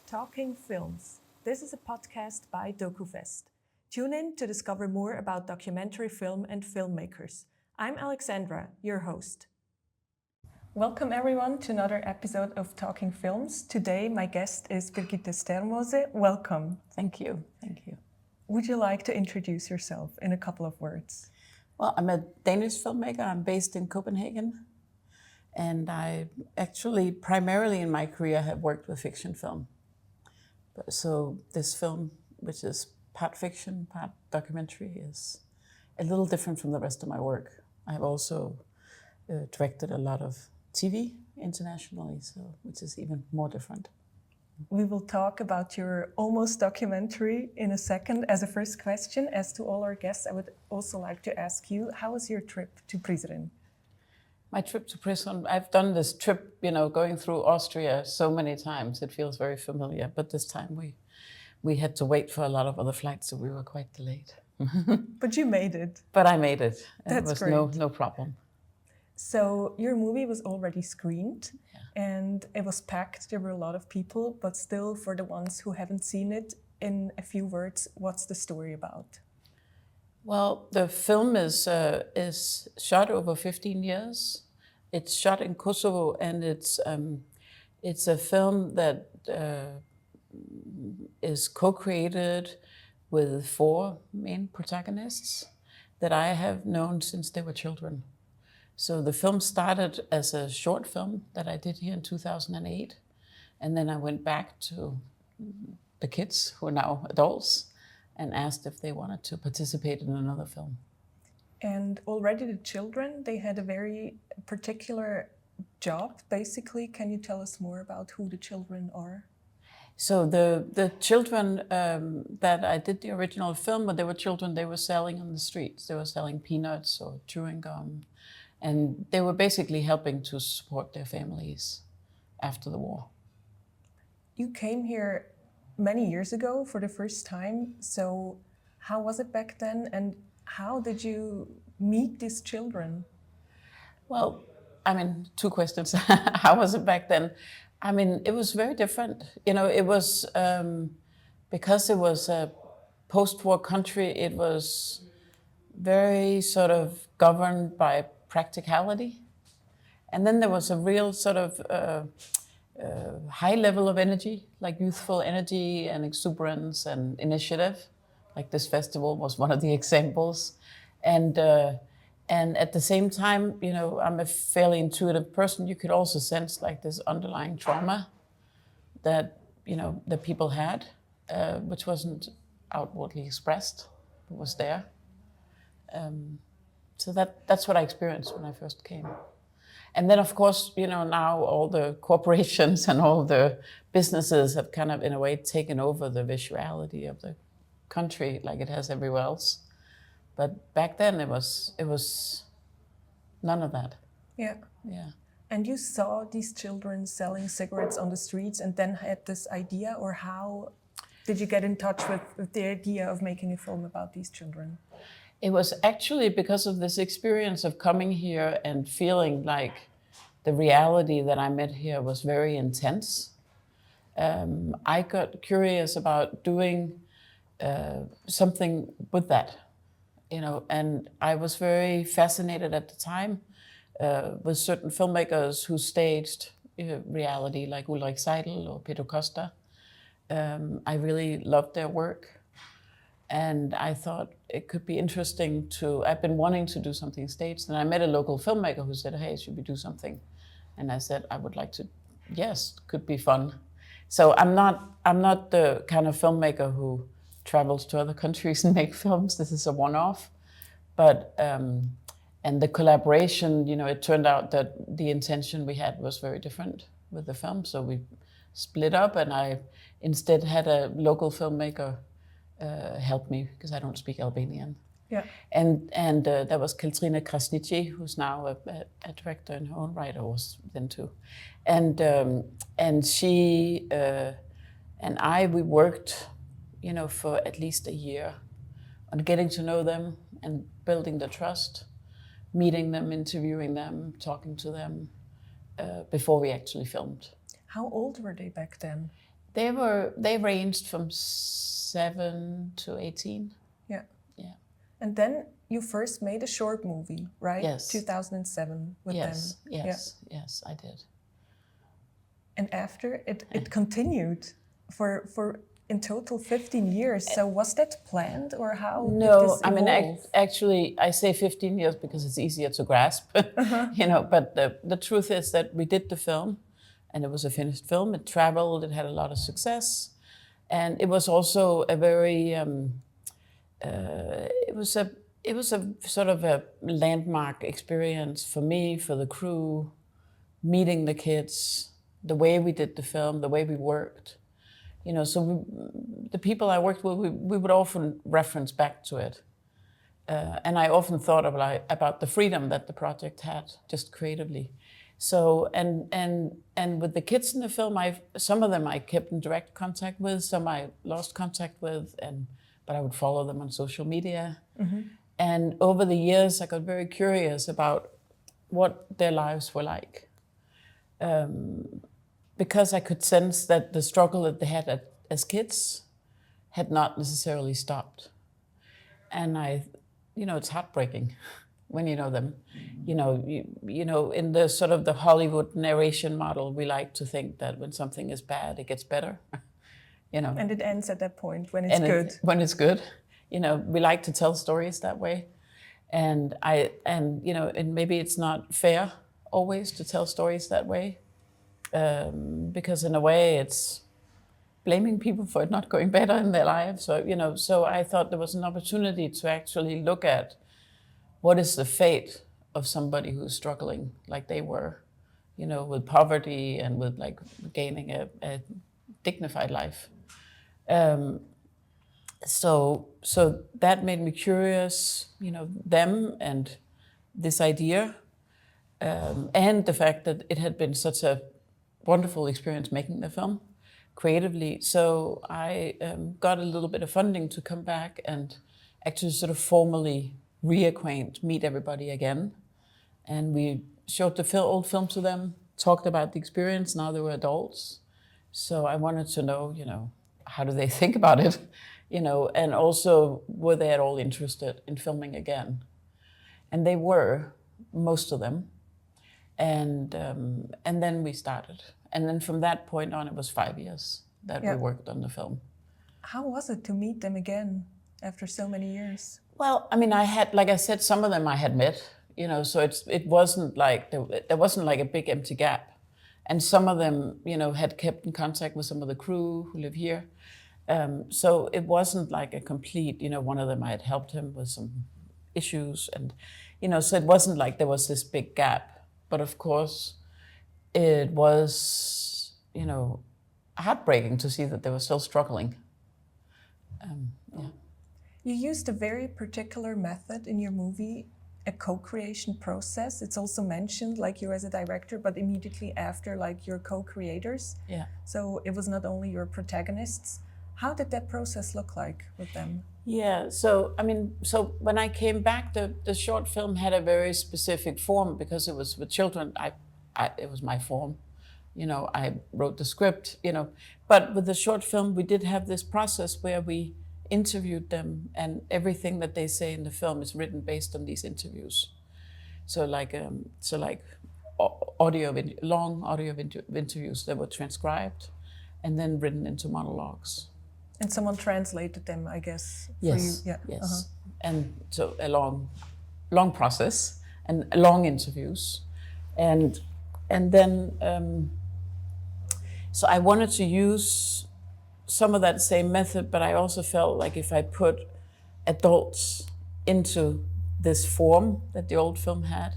Talking Films. This is a podcast by DokuFest. Tune in to discover more about documentary film and filmmakers. I'm Alexandra, your host. Welcome everyone to another episode of Talking Films. Today my guest is Birgitte Stærmose. Welcome. Thank you. Thank you. Would you like to introduce yourself in a couple of words? Well, I'm a Danish filmmaker. I'm based in Copenhagen. And I actually, primarily in my career, have worked with fiction film. So this film, which is part fiction, part documentary, is a little different from the rest of my work. I've also directed a lot of TV internationally, which is even more different. We will talk about your almost documentary in a second. As a first question, as to all our guests, I would also like to ask you, how was your trip to Prishtina? My trip to Prishtina, I've done this trip, going through Austria so many times. It feels very familiar, but this time we had to wait for a lot of other flights, so we were quite delayed. But you made it. But I made it. That's it was great. No problem. So your movie was already screened, and it was packed. There were a lot of people, but still, for the ones who haven't seen it, in a few words, what's the story about? Well, the film is shot over 15 years. It's shot in Kosovo, and it's a film that is co-created with 4 main protagonists that I have known since they were children. So the film started as a short film that I did here in 2008, and then I went back to the kids who are now adults and asked if they wanted to participate in another film. And already the children, they had a very particular job, basically. Can you tell us more about who the children are? So the children that I did the original film, but they were children they were selling on the streets. They were selling peanuts or chewing gum. And they were basically helping to support their families after the war. You came here many years ago for the first time. So how was it back then? And how did you meet these children? Well, 2 questions. How was it back then? It was very different. It was, because it was a post-war country, it was very sort of governed by practicality. And then there was a real sort of high level of energy, like youthful energy and exuberance and initiative. Like this festival was one of the examples. And at the same time, I'm a fairly intuitive person. You could also sense like this underlying trauma that, that people had, which wasn't outwardly expressed, but was there. So that's what I experienced when I first came. And then, of course, now all the corporations and all the businesses have kind of, in a way, taken over the visuality of the country like it has everywhere else. But back then, it was none of that. Yeah. Yeah. And you saw these children selling cigarettes on the streets and then had this idea, or how did you get in touch with the idea of making a film about these children? It was actually because of this experience of coming here and feeling like the reality that I met here was very intense. I got curious about doing something with that, and I was very fascinated at the time with certain filmmakers who staged reality, like Orgaization or Pedro Costa. I really loved their work. And I thought it could be interesting I've been wanting to do something staged. And I met a local filmmaker who said, hey, should we do something? And I said, I would like to, yes, could be fun. So I'm not the kind of filmmaker who travels to other countries and make films. This is a one-off. But, and the collaboration, it turned out that the intention we had was very different with the film. So we split up, and I instead had a local filmmaker help me, because I don't speak Albanian. Yeah. And that was Katrina Krasniqi, who's now a director in her own right, or was then too. And she and we worked, for at least a year on getting to know them and building the trust, meeting them, interviewing them, talking to them before we actually filmed. How old were they back then? They ranged from 7 to 18. Yeah. Yeah. And then you first made a short movie, right? Yes. 2007 with them. Yes, I did. And after it continued for in total 15 years. So was that planned or how did this evolve? Actually, I say 15 years because it's easier to grasp, but the truth is that we did the film and it was a finished film. It traveled, it had a lot of success. And it was also a very, it was a sort of a landmark experience for me, for the crew, meeting the kids, the way we did the film, the way we worked. The people I worked with, we would often reference back to it. And I often thought about the freedom that the project had, just creatively. So, and with the kids in the film, some of them I kept in direct contact with, some I lost contact with, but I would follow them on social media. Mm-hmm. And over the years, I got very curious about what their lives were like. Because I could sense that the struggle that they had as kids had not necessarily stopped. And it's heartbreaking when you know them. In the sort of the Hollywood narration model, we like to think that when something is bad, it gets better. And it ends at that point when it's good. When it's good. We like to tell stories that way. And maybe it's not fair always to tell stories that way. Because in a way it's blaming people for it not going better in their lives. So I thought there was an opportunity to actually look at what is the fate of somebody who's struggling like they were, with poverty and with like gaining a dignified life. So that made me curious, them and this idea, and the fact that it had been such a wonderful experience making the film creatively. So I got a little bit of funding to come back and actually sort of formally meet everybody again. And we showed the old film to them, talked about the experience. Now they were adults. So I wanted to know, how do they think about it? And also, were they at all interested in filming again? And they were, most of them. And then we started. And then from that point on, it was 5 years that we worked on the film. How was it to meet them again after so many years? Well, I had, like I said, some of them I had met, so it wasn't like, there wasn't like a big empty gap. And some of them, had kept in contact with some of the crew who live here. So it wasn't like a complete, one of them I had helped him with some issues. And, so it wasn't like there was this big gap. But of course, it was, heartbreaking to see that they were still struggling. You used a very particular method in your movie, a co-creation process. It's also mentioned, like you as a director, but immediately after, like your co-creators. Yeah. So it was not only your protagonists. How did that process look like with them? Yeah, so when I came back, the short film had a very specific form because it was with children. It was my form, I wrote the script, But with the short film, we did have this process where we interviewed them, and everything that they say in the film is written based on these interviews. So long audio interviews that were transcribed and then written into monologues. And someone translated them, I guess. Yes. For you. Yeah. Yes. Uh-huh. And so a long process and long interviews, and then so I wanted to use some of that same method, but I also felt like if I put adults into this form that the old film had,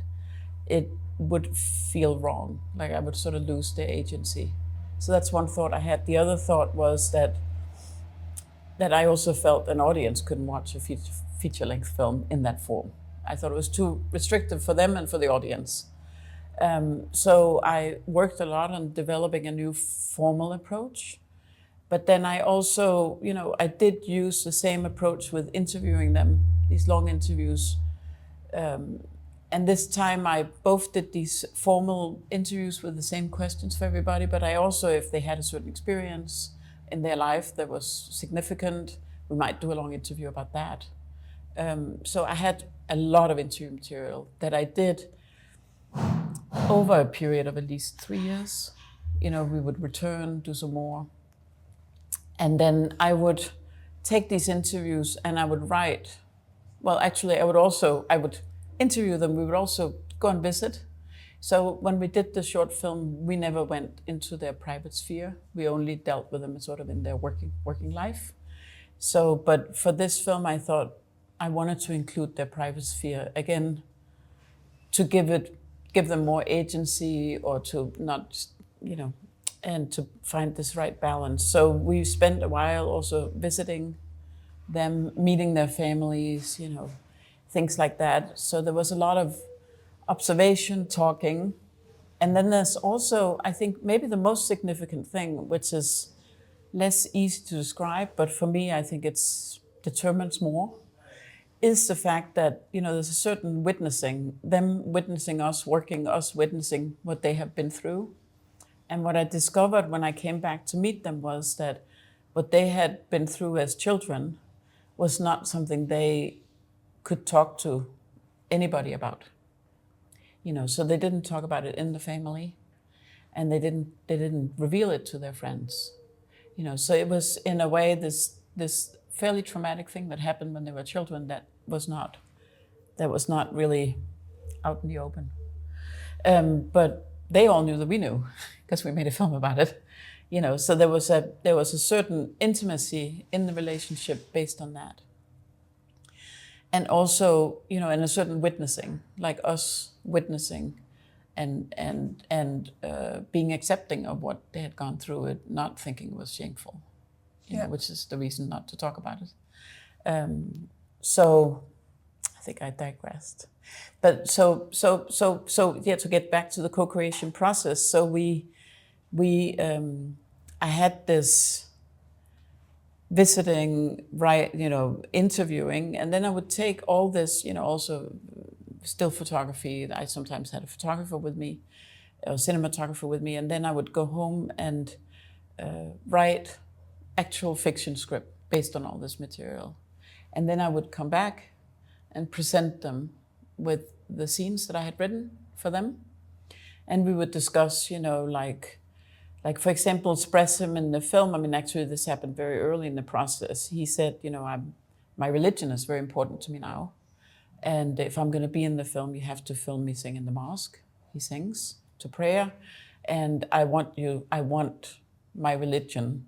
it would feel wrong. Like I would sort of lose their agency. So that's one thought I had. The other thought was that I also felt an audience couldn't watch a feature-length film in that form. I thought it was too restrictive for them and for the audience. So I worked a lot on developing a new formal approach. But then I also, I did use the same approach with interviewing them, these long interviews. And this time I both did these formal interviews with the same questions for everybody, but I also, if they had a certain experience, in their life that was significant. We might do a long interview about that. So I had a lot of interview material that I did over a period of at least 3 years. You know, we would return, do some more. And then I would take these interviews and I would write. Well, actually, I would interview them. We would also go and visit. So when we did the short film, we never went into their private sphere. We only dealt with them sort of in their working life. So, but for this film, I thought I wanted to include their private sphere again, to give them more agency, or to not, you know, and to find this right balance. So we spent a while also visiting them, meeting their families, you know, things like that. So there was a lot of observation, talking. And then there's also, I think, maybe the most significant thing, which is less easy to describe, but for me, I think it's determines more, is the fact that, you know, there's a certain witnessing, them witnessing us, us witnessing what they have been through. And what I discovered when I came back to meet them was that what they had been through as children was not something they could talk to anybody about. You know, so they didn't talk about it in the family, and they didn't reveal it to their friends. You know, so it was in a way this fairly traumatic thing that happened when they were children that was not really out in the open. But they all knew that we knew, because we made a film about it. You know, so there was a certain intimacy in the relationship based on that. And also, you know, in a certain witnessing, like us witnessing and being accepting of what they had gone through, it not thinking it was shameful, you know, which is the reason not to talk about it. So I think I digressed. But so yeah, to get back to the co-creation process. So I had this visiting, right, you know, interviewing, and then I would take all this, you know, also still photography. I sometimes had a photographer with me, a cinematographer with me, and then I would go home and write actual fiction script based on all this material. And then I would come back and present them with the scenes that I had written for them. And we would discuss, you know, like for example, Spressum in the film, I mean, actually this happened very early in the process. He said, you know, my religion is very important to me now. And if I'm going to be in the film, you have to film me sing in the mosque. He sings to prayer. And I want my religion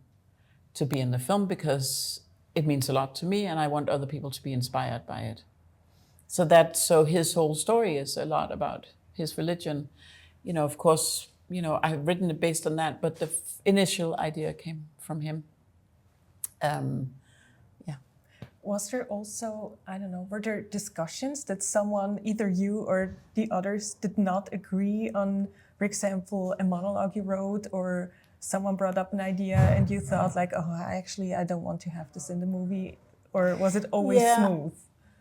to be in the film because it means a lot to me, and I want other people to be inspired by it. So his whole story is a lot about his religion. You know, of course, you know, I've written it based on that, but the initial idea came from him. Yeah. Was there also, I don't know, were there discussions that someone, either you or the others, did not agree on, for example, a monologue you wrote, or someone brought up an idea and you thought like, oh, I don't want to have this in the movie? Or was it always smooth?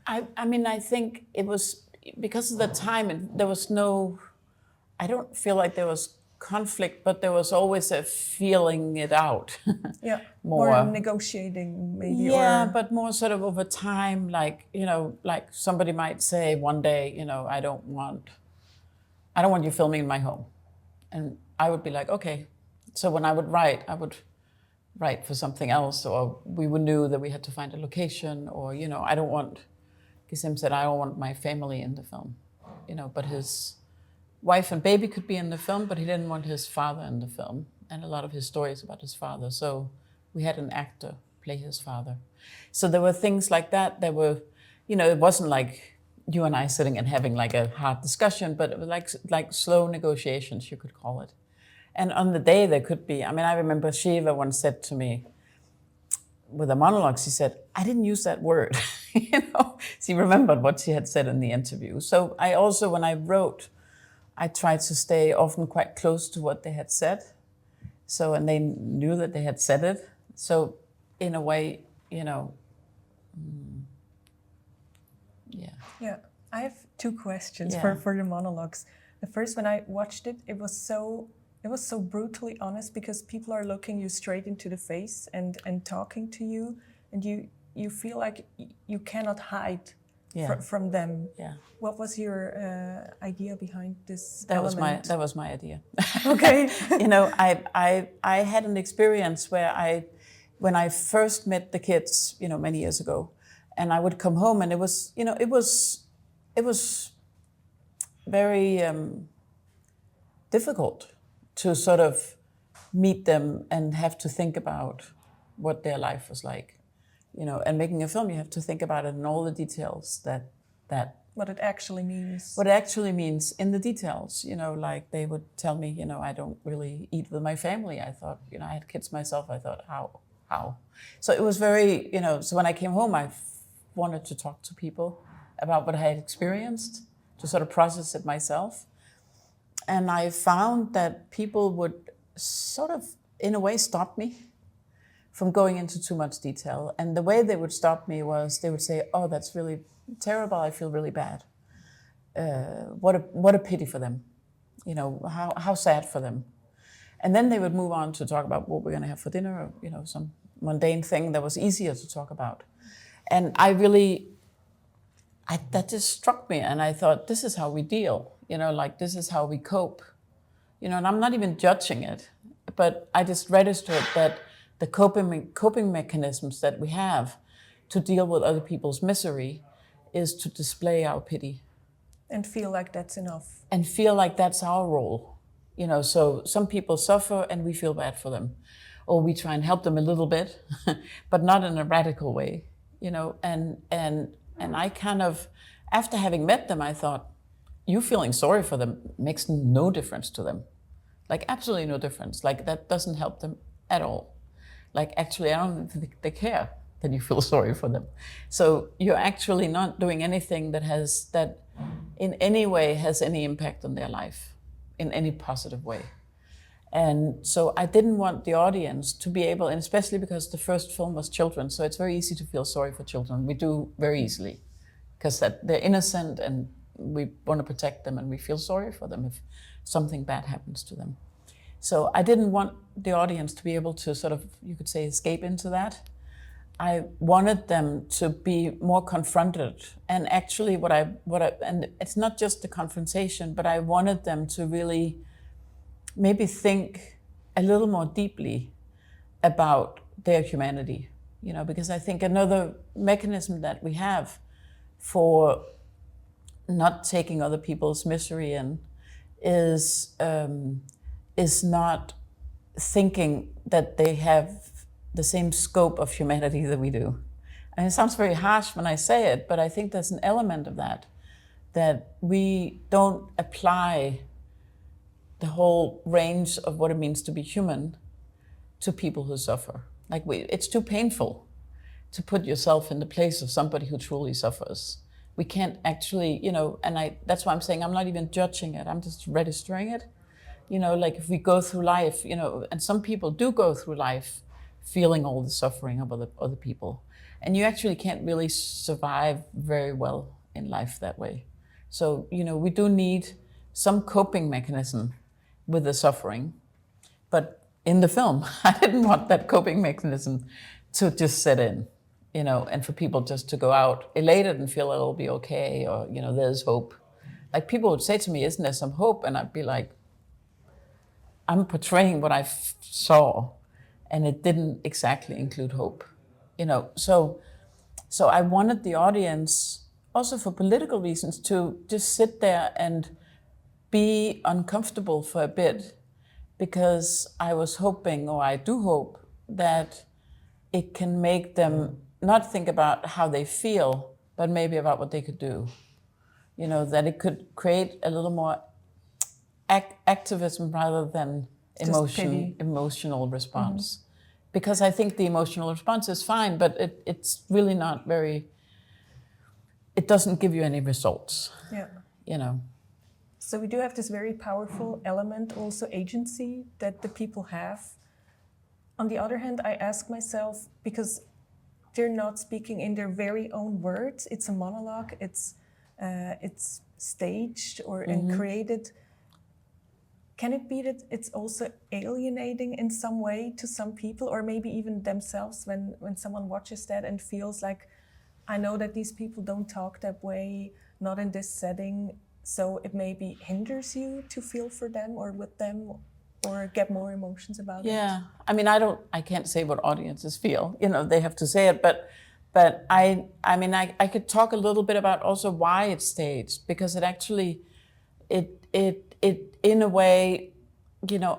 I mean, I think it was, because of the time, there was no, I don't feel like there was conflict, but there was always a feeling it out. Yeah, more negotiating maybe. Yeah, but more sort of over time, like, you know, like somebody might say one day, you know, I don't want you filming in my home. And I would be like, okay. So when I would write for something else, or we knew that we had to find a location, or, you know, Gisem said, I don't want my family in the film, you know, but his wife and baby could be in the film, but he didn't want his father in the film, and a lot of his stories about his father. So we had an actor play his father. So there were things like that were, you know, it wasn't like you and I sitting and having like a hard discussion, but it was like slow negotiations, you could call it. And on the day there could be, I mean, I remember Shiva once said to me, with a monologue, she said, I didn't use that word. You know, she remembered what she had said in the interview. So I also, when I wrote, I tried to stay often quite close to what they had said. So, and they knew that they had said it. So in a way, you know, yeah. Yeah, I have two questions for the monologues. The first, when I watched it, it was so It was so brutally honest because people are looking you straight into the face and talking to you, and you feel like you cannot hide from them. Yeah. What was your idea behind this That element? was my idea. Okay. You know, I had an experience where when I first met the kids, you know, many years ago, and I would come home and it was, you know, it was very difficult to sort of meet them and have to think about what their life was like. You know, and making a film, you have to think about it in all the details that what it actually means. What it actually means in the details, you know, like they would tell me, you know, I don't really eat with my family. I thought, you know, I had kids myself. I thought, how? So it was very, you know, so when I came home, I wanted to talk to people about what I had experienced, to sort of process it myself. And I found that people would sort of, in a way, stop me from going into too much detail. And the way they would stop me was they would say, oh, that's really terrible. I feel really bad. What a pity for them. You know, how sad for them. And then they would move on to talk about what we're going to have for dinner, or, you know, some mundane thing that was easier to talk about. And that just struck me. And I thought, this is how we deal, you know, like this is how we cope. You know, and I'm not even judging it, but I just registered that the coping mechanisms that we have to deal with other people's misery is to display our pity. And feel like that's enough. And feel like that's our role. You know, so some people suffer and we feel bad for them. Or we try and help them a little bit, but not in a radical way. You know, and I kind of, after having met them, I thought, you feeling sorry for them makes no difference to them. Like absolutely no difference. Like that doesn't help them at all. Like actually, I don't think they care that you feel sorry for them. So you're actually not doing anything that in any way has any impact on their life in any positive way. And so I didn't want the audience to be able, and especially because the first film was children, so it's very easy to feel sorry for children. We do very easily, because they're innocent and we want to protect them and we feel sorry for them if something bad happens to them. So I didn't want the audience to be able to sort of, you could say, escape into that. I wanted them to be more confronted. And actually and it's not just the confrontation, but I wanted them to really maybe think a little more deeply about their humanity, you know, because I think another mechanism that we have for not taking other people's misery in is not thinking that they have the same scope of humanity that we do. And it sounds very harsh when I say it, but I think there's an element of that we don't apply the whole range of what it means to be human to people who suffer. Like it's too painful to put yourself in the place of somebody who truly suffers. We can't actually, you know, and that's why I'm saying I'm not even judging it, I'm just registering it. You know, like if we go through life, you know, and some people do go through life feeling all the suffering of other people. And you actually can't really survive very well in life that way. So, you know, we do need some coping mechanism with the suffering. But in the film, I didn't want that coping mechanism to just set in, you know, and for people just to go out elated and feel it'll be okay, or, you know, there's hope. Like people would say to me, isn't there some hope? And I'd be like, I'm portraying what I saw, and it didn't exactly include hope, you know. So I wanted the audience, also for political reasons, to just sit there and be uncomfortable for a bit, because I was hoping, or I do hope, that it can make them not think about how they feel, but maybe about what they could do. You know, that it could create a little more activism rather than emotional response. Mm-hmm. Because I think the emotional response is fine, but it's really not very, it doesn't give you any results. Yeah. You know. So we do have this very powerful element, also agency, that the people have. On the other hand, I ask myself, because they're not speaking in their very own words, it's a monologue, it's staged or and created. can it be that it's also alienating in some way to some people, or maybe even themselves, when someone watches that and feels like, I know that these people don't talk that way, not in this setting, so it maybe hinders you to feel for them or with them or get more emotions about it? Yeah, I mean, I can't say what audiences feel, they have to say it, but I could talk a little bit about also why it's staged, because it actually, it in a way,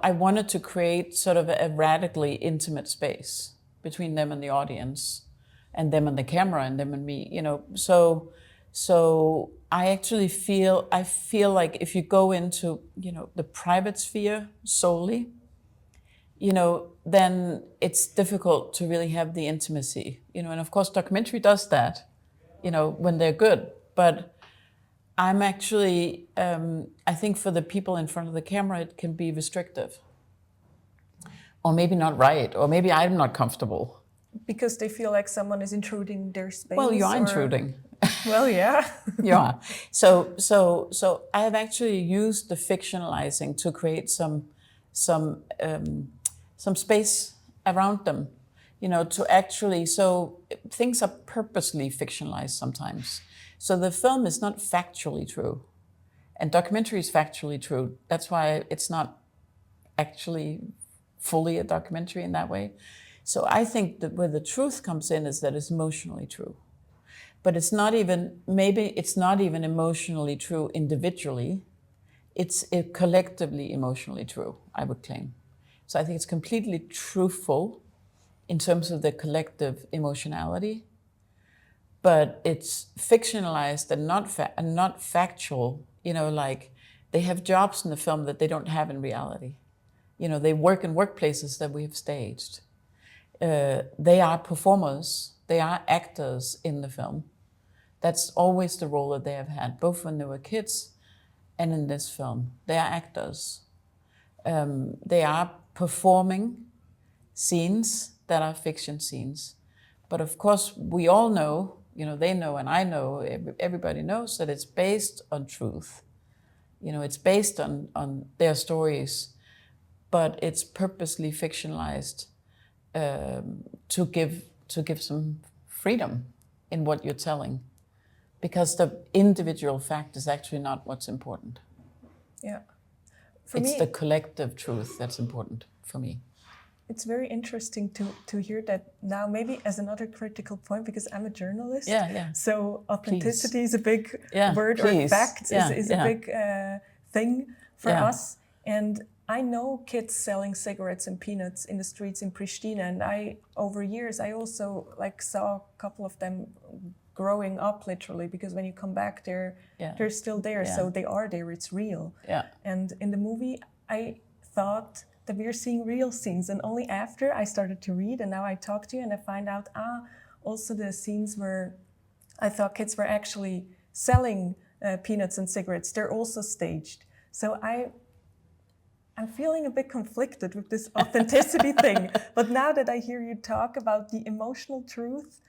I wanted to create sort of a radically intimate space between them and the audience, and them and the camera, and them and me, so I actually feel like if you go into, the private sphere solely, then it's difficult to really have the intimacy, and of course documentary does that, when they're good. But I'm actually, I think for the people in front of the camera, it can be restrictive. Or maybe not right, or maybe I'm not comfortable. Because they feel like someone is intruding their space? Well, you are intruding. Well, yeah. You are. So I have actually used the fictionalizing to create some space around them, to actually, so things are purposely fictionalized sometimes. So the film is not factually true, and documentary is factually true. That's why it's not actually fully a documentary in that way. So I think that where the truth comes in is that it's emotionally true. But it's not even emotionally true individually. It's collectively emotionally true, I would claim. So I think it's completely truthful in terms of the collective emotionality, but it's fictionalized and not factual. Like they have jobs in the film that they don't have in reality. They work in workplaces that we have staged. They are performers, they are actors in the film. That's always the role that they have had, both when they were kids and in this film. They are actors. They are performing scenes that are fiction scenes. But of course, we all know, they know and I know, everybody knows that it's based on truth. It's based on their stories, but it's purposely fictionalized to give some freedom in what you're telling, because the individual fact is actually not what's important. Yeah. It's the collective truth that's important for me. It's very interesting to hear that now, maybe as another critical point, because I'm a journalist. Yeah. So authenticity is a big word, or fact is a big thing for us. And I know kids selling cigarettes and peanuts in the streets in Prishtina, and over years I also saw a couple of them growing up, literally, because when you come back, they're still there. Yeah. So they are there. It's real. Yeah. And in the movie, I thought that we are seeing real scenes, and only after I started to read, and now I talk to you, and I find out also the scenes where I thought kids were actually selling peanuts and cigarettes, they're also staged. So I'm feeling a bit conflicted with this authenticity thing. But now that I hear you talk about the emotional truth,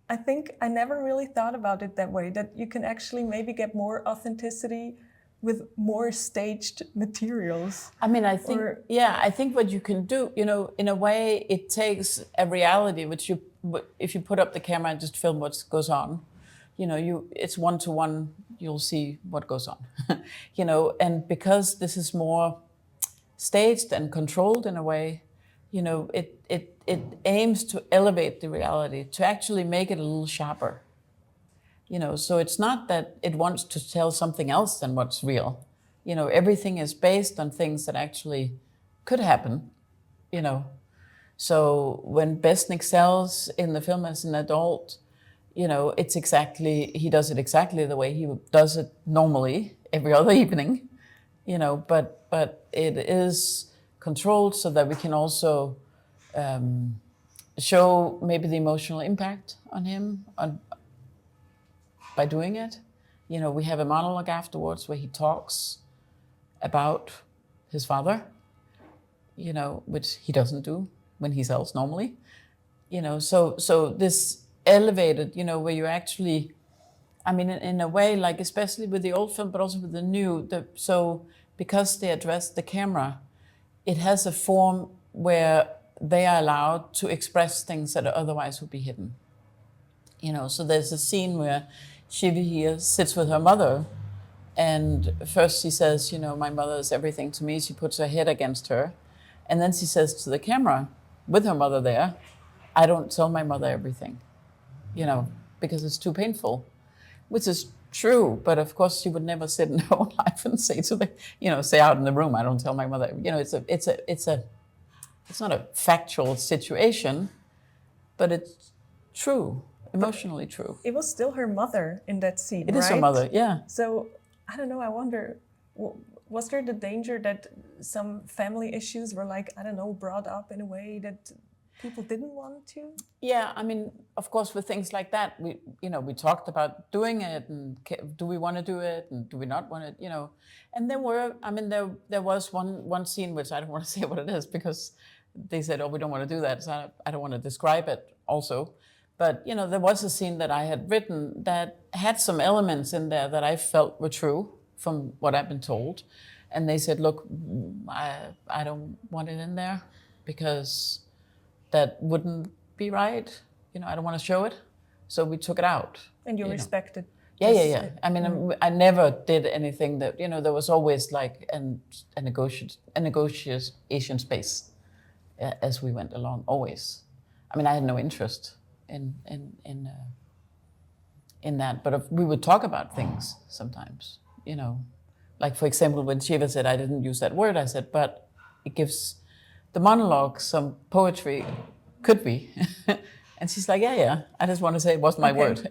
I think I never really thought about it that way, that you can actually maybe get more authenticity with more staged materials. I mean, I think what you can do, in a way, it takes a reality, which if you put up the camera and just film what goes on, it's one-to-one, you'll see what goes on, and because this is more staged and controlled in a way, it aims to elevate the reality, to actually make it a little sharper. So it's not that it wants to tell something else than what's real. Everything is based on things that actually could happen, So when Besnik sells in the film as an adult, he does it exactly the way he does it normally every other evening, but it is controlled so that we can also show maybe the emotional impact on him by doing it. We have a monologue afterwards where he talks about his father, which he doesn't do when he sells normally. So this elevated, where you actually, in a way, especially with the old film, but also with the new, so because they address the camera, it has a form where they are allowed to express things that otherwise would be hidden. So there's a scene where Shiva here sits with her mother, and first she says, my mother is everything to me. She puts her head against her. And then she says to the camera, with her mother there, I don't tell my mother everything, because it's too painful, which is true. But of course, she would never sit in her own life and say say out in the room, I don't tell my mother. It's not a factual situation, but it's true, emotionally true. It was still her mother in that scene, It is her mother, yeah. So, I don't know, I wonder, was there the danger that some family issues were brought up in a way that people didn't want to? Yeah, of course, with things like that, we talked about doing it, and do we want to do it, and do we not want it, And there was one scene, which I don't want to say what it is, because they said, we don't want to do that, so I don't want to describe it also. But, there was a scene that I had written that had some elements in there that I felt were true from what I've been told. And they said, look, I don't want it in there because that wouldn't be right. I don't want to show it. So we took it out. And you respected? Yeah. I never did anything that, there was always like a negotiation space as we went along, always. I had no interest in that, but we would talk about things sometimes, Like, for example, when Shiva said, I didn't use that word, I said, but it gives the monologue some poetry, could be. And she's like, yeah, I just want to say it was my word,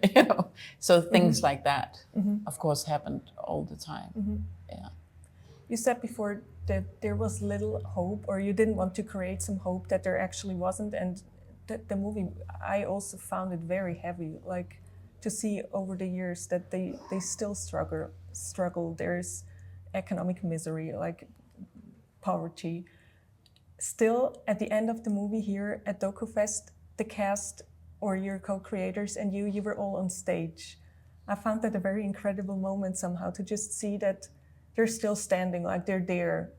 So things like that, of course, happened all the time, yeah. You said before that there was little hope, or you didn't want to create some hope that there actually wasn't, and the movie, I also found it very heavy, like to see over the years that they still struggle. There's economic misery, like poverty. Still, at the end of the movie here at DokuFest, the cast, or your co-creators and you were all on stage. I found that a very incredible moment somehow, to just see that they're still standing, like they're there.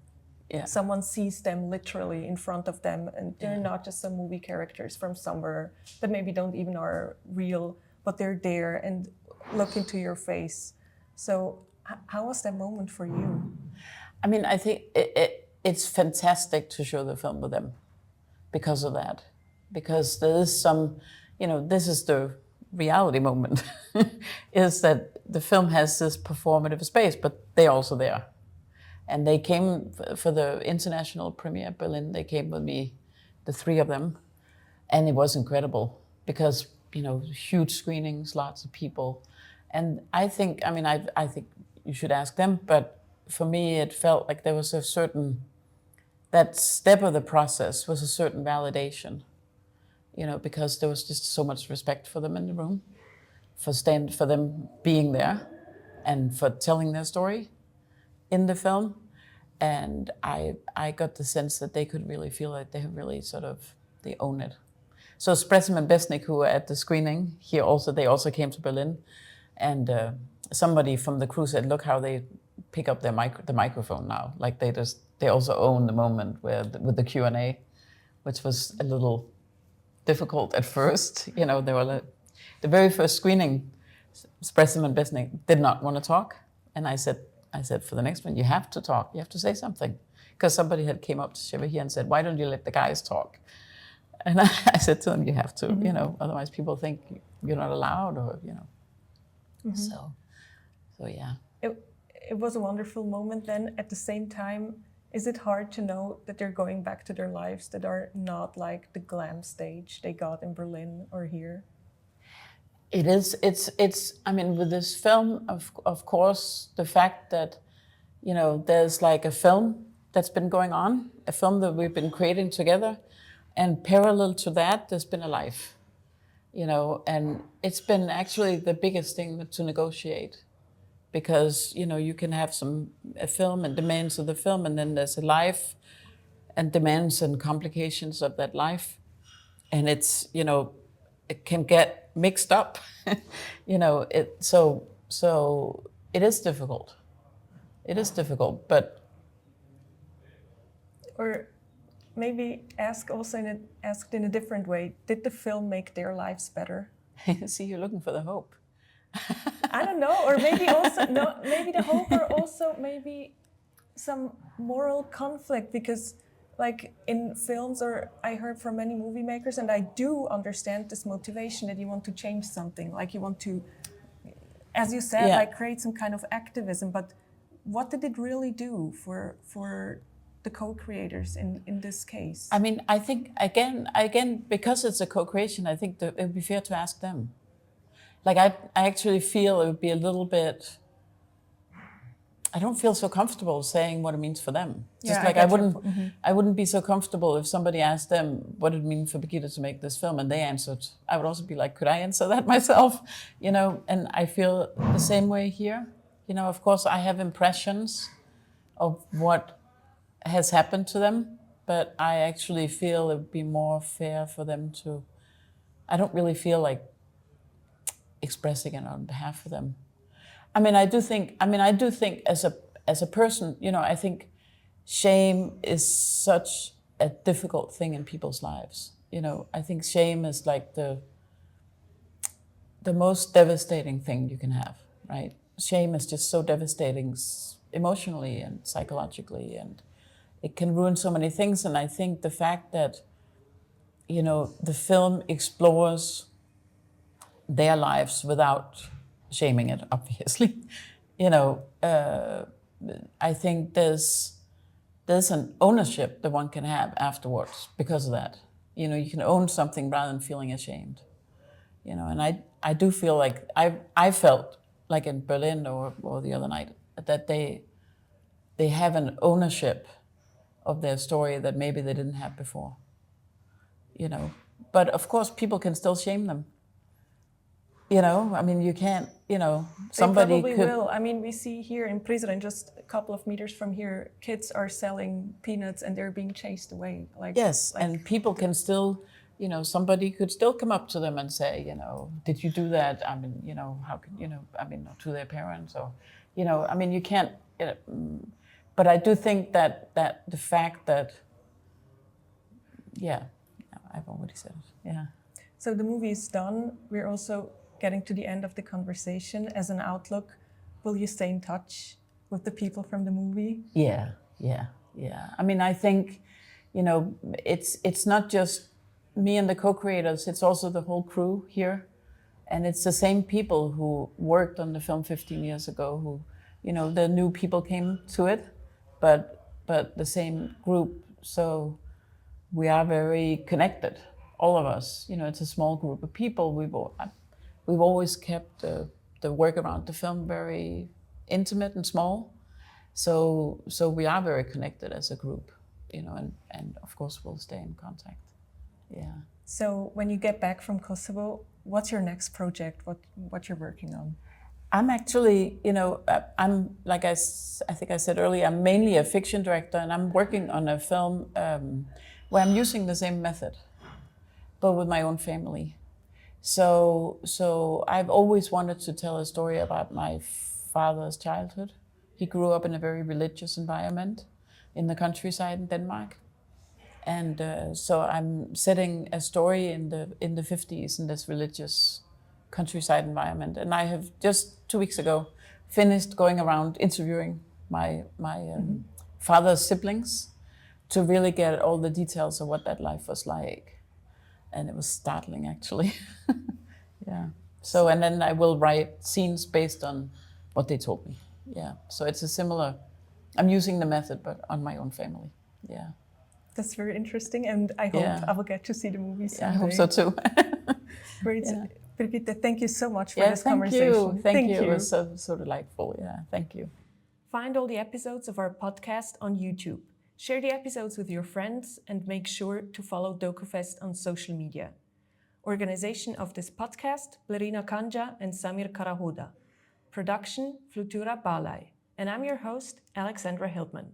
Yeah. Someone sees them literally in front of them, and they're not just some movie characters from somewhere that maybe don't even are real, but they're there and look into your face. So how was that moment for you? I think it's fantastic to show the film with them because of that. Because there is some, this is the reality moment, is that the film has this performative space, but they're also there. And they came for the international premiere, Berlin. They came with me, the three of them. And it was incredible because, huge screenings, lots of people. And I think, I think you should ask them, but for me, it felt like there was that step of the process was a certain validation, because there was just so much respect for them in the room, for them being there and for telling their story in the film. And I got the sense that they could really feel like they really they own it. So Spresim and Besnik, who were at the screening here they also came to Berlin. And somebody from the crew said, look how they pick up the microphone now. Like they also own the moment with the Q&A, which was a little difficult at first. They were the very first screening, Spresim and Besnik did not want to talk. And I said, for the next one, you have to talk. You have to say something. Because somebody had came up to Shiva here and said, why don't you let the guys talk? And I said to them, you have to, otherwise people think you're not allowed, or, So yeah. It was a wonderful moment then. At the same time, is it hard to know that they're going back to their lives that are not like the glam stage they got in Berlin or here? It is. It's. With this film, of course, the fact that, there's like a film that's been going on, a film that we've been creating together, and parallel to that, there's been a life, and it's been actually the biggest thing to negotiate, because you can have a film and demands of the film, and then there's a life, and demands and complications of that life, and it's it can get mixed up, so it is difficult. It is difficult, but Or maybe asked in a different way, did the film make their lives better? See, you're looking for the hope. I don't know, or maybe also maybe the hope, or also maybe some moral conflict, because like in films, or I heard from many movie makers, and I do understand this motivation that you want to change something, like you want to, as you said, like create some kind of activism. But what did it really do for the co-creators in this case? I mean, I think again, because it's a co-creation, I think that it would be fair to ask them. Like I actually feel it would be a little bit. I don't feel so comfortable saying what it means for them. Just like I wouldn't be so comfortable if somebody asked them what it means for Birgitte to make this film, and they answered. I would also be like, could I answer that myself? You know, and I feel the same way here. You know, of course, I have impressions of what has happened to them, but I actually feel it would be more fair for them to. I don't really feel like expressing it on behalf of them. I mean, I do think as a person, you know, I think shame is such a difficult thing in people's lives. You know, I think shame is like the most devastating thing you can have, right? Shame is just so devastating emotionally and psychologically, and it can ruin so many things. And I think the fact that, you know, the film explores their lives without shaming it, obviously, you know, I think there's an ownership that one can have afterwards because of that. You know, you can own something rather than feeling ashamed. You know, and I do feel like I felt like in Berlin or the other night that they have an ownership of their story that maybe they didn't have before. You know, but of course people can still shame them. You know, I mean, you can't, you know, somebody they probably will. I mean, we see here in Prishtina, just a couple of meters from here, kids are selling peanuts and they're being chased away. Like, yes, and people can still, you know, somebody could still come up to them and say, you know, did you do that? I mean, you know, how can, you know, I mean, to their parents or, you know, I mean, you can't, but I do think that the fact that, yeah, I've already said it, yeah. So the movie is done. We're also getting to the end of the conversation. As an outlook, will you stay in touch with the people from the movie? Yeah. I mean, I think, you know, it's not just me and the co-creators, it's also the whole crew here. And it's the same people who worked on the film 15 years ago who, you know, the new people came to it, but the same group. So we are very connected, all of us. You know, it's a small group of people. We've always kept the work around the film very intimate and small. So we are very connected as a group, you know, and of course we'll stay in contact. Yeah. So when you get back from Kosovo, what's your next project? What you're working on? I'm actually, you know, I'm, like I think I said earlier, I'm mainly a fiction director, and I'm working on a film where I'm using the same method, but with my own family. So I've always wanted to tell a story about my father's childhood. He grew up in a very religious environment in the countryside in Denmark. And so I'm setting a story in the 50s in this religious countryside environment. And I have just 2 weeks ago finished going around interviewing my father's siblings to really get all the details of what that life was like. And it was startling, actually. Yeah. So, and then I will write scenes based on what they told me. Yeah. So it's a similar, I'm using the method, but on my own family. Yeah. That's very interesting, and I hope I will get to see the movie someday. Yeah, I hope so too. Great. Yeah. Birgitte, thank you so much for this thank conversation. You. Thank you. It was so delightful. Yeah, thank you. Find all the episodes of our podcast on YouTube. Share the episodes with your friends and make sure to follow DokuFest on social media. Organization of this podcast, Blerina Kanxha and Samir Karahoda. Production, Flutura, Balaj. And I'm your host, Alexandra Hildman.